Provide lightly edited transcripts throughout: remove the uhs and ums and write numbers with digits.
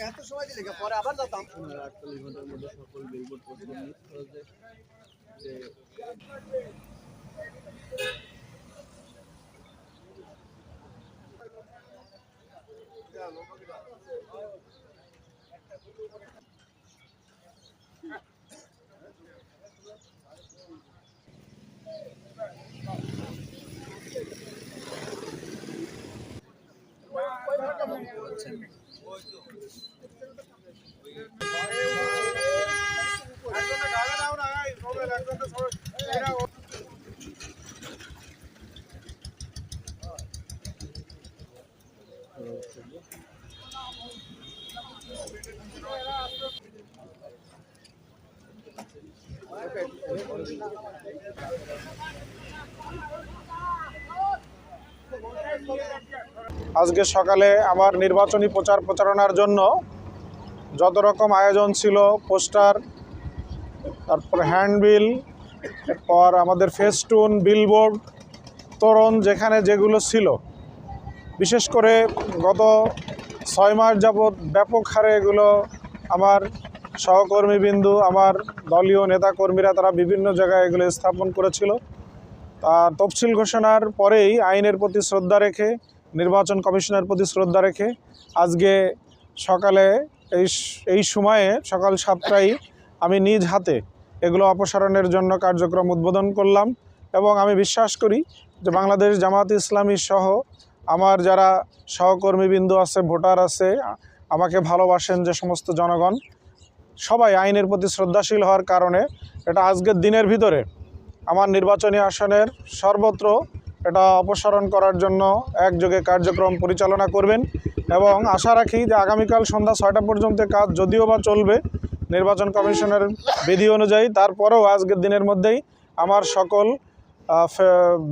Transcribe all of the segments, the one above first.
এত সময় দিলে পরে আবার যেতাম 48 ঘন্টার মধ্যে সকল বিলবোর্ড আজকে সকালে আমার নির্বাচনী প্রচার প্রচারণার জন্য যত রকম আয়োজন ছিল, পোস্টার, তারপর হ্যান্ডবিল, এরপর আমাদের ফেস্টুন, বিলবোর্ড, তোরণ, যেখানে যেগুলো ছিল, বিশেষ করে গত 6 মাস যাবৎ ব্যাপক হারে এগুলো আমার সহকর্মীবৃন্দু, আমার দলীয় নেতাকর্মীরা তারা বিভিন্ন জায়গায় এগুলো স্থাপন করেছিল। তার তফসিল ঘোষণার পরেই আইনের প্রতি শ্রদ্ধা রেখে, নির্বাচন কমিশনের প্রতি শ্রদ্ধা রেখে আজকে সকালে এই সময়ে সকাল 7টায় আমি নিজ হাতে এগুলো অপসারণের জন্য কার্যক্রম উদ্বোধন করলাম। এবং আমি বিশ্বাস করি যে বাংলাদেশ জামাত ইসলামী সহ আমার যারা সহকর্মীবৃন্দু আছে, ভোটার আছে, আমাকে ভালোবাসেন যে সমস্ত জনগণ, সবাই আইনের প্রতি শ্রদ্ধাশীল হওয়ার কারণে এটা আজকের দিনের ভিতরে আমার নির্বাচনী আসনের সর্বত্র এটা অপসারণ করার জন্য একযোগে কার্যক্রম পরিচালনা করবেন। এবং আশা রাখি যে আগামীকাল সন্ধ্যা 6টা পর্যন্ত কাজ যদিও বা চলবে নির্বাচন কমিশনের বিধি অনুযায়ী, তারপরেও আজকের দিনের মধ্যেই আমার সকল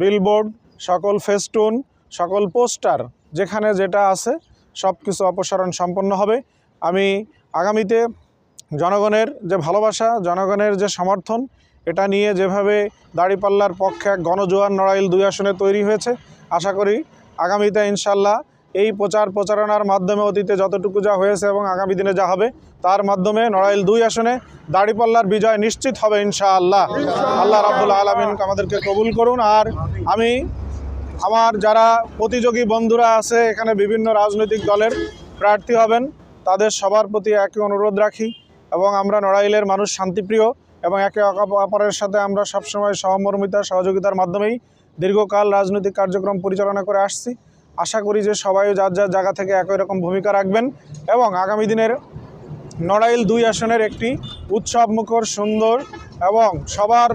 বিলবোর্ড, সকল ফেস্টুন, সকল পোস্টার যেখানে যেটা আছে সব কিছু অপসারণ সম্পন্ন হবে। আমি আগামীতে জনগণের যে ভালোবাসা, জনগণের যে সমর্থন, এটা নিয়ে যেভাবে দাঁড়িপাল্লার পক্ষে এক গণজোয়ার নড়াইল 2 আসনে তৈরি হয়েছে, আশা করি আগামীতে ইনশাল্লাহ এই প্রচারণার মাধ্যমে অতীতে যতটুকু যা হয়েছে এবং আগামী দিনে যা হবে তার মাধ্যমে নড়াইল 2 আসনে দাঁড়িপাল্লার বিজয় নিশ্চিত হবে ইনশাআল্লাহ। আল্লাহ রাব্বুল আলামিন আমাদেরকে কবুল করুন। আর আমি আমার যারা প্রতিযোগী বন্ধুরা আছে, এখানে বিভিন্ন রাজনৈতিক দলের প্রার্থী হবেন, তাদের সবার প্রতি একই অনুরোধ রাখি এবং আমরা নড়াইলের মানুষ শান্তিপ্রিয় এবং একে অপরের সাথে আমরা সবসময় সহমর্মিতা, সহযোগিতার মাধ্যমেই দীর্ঘকাল রাজনৈতিক কার্যক্রম পরিচালনা করে আসছি। আশা করি যে সবাই যার যার জায়গা থেকে একই রকম ভূমিকা রাখবেন এবং আগামী দিনের নড়াইল 2 আসনের একটি উৎসবমুখর, সুন্দর এবং সবার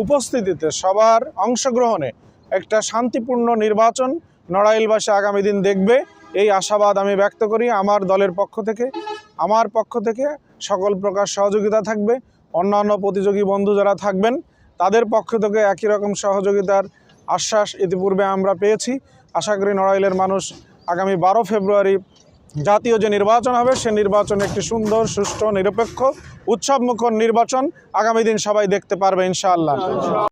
উপস্থিতিতে, সবার অংশগ্রহণে একটা শান্তিপূর্ণ নির্বাচন নড়াইলবাসী আগামী দিন দেখবে, এই আশাবাদ আমি ব্যক্ত করি। আমার দলের পক্ষ থেকে, আমার পক্ষ থেকে সকল প্রকার সহযোগিতা থাকবে। অন্যান্য প্রতিযোগী বন্ধু যারা থাকবেন তাদের পক্ষ থেকে একই রকম সহযোগিতার আশ্বাস ইতিপূর্বে আমরা পেয়েছি। আশা করি নড়াইলের মানুষ আগামী 12 ফেব্রুয়ারি জাতীয় যে নির্বাচন হবে সে নির্বাচন একটি সুন্দর, সুষ্ঠু, নিরপেক্ষ, উৎসবমুখর নির্বাচন আগামী দিন সবাই দেখতে পারবে ইনশাআল্লাহ।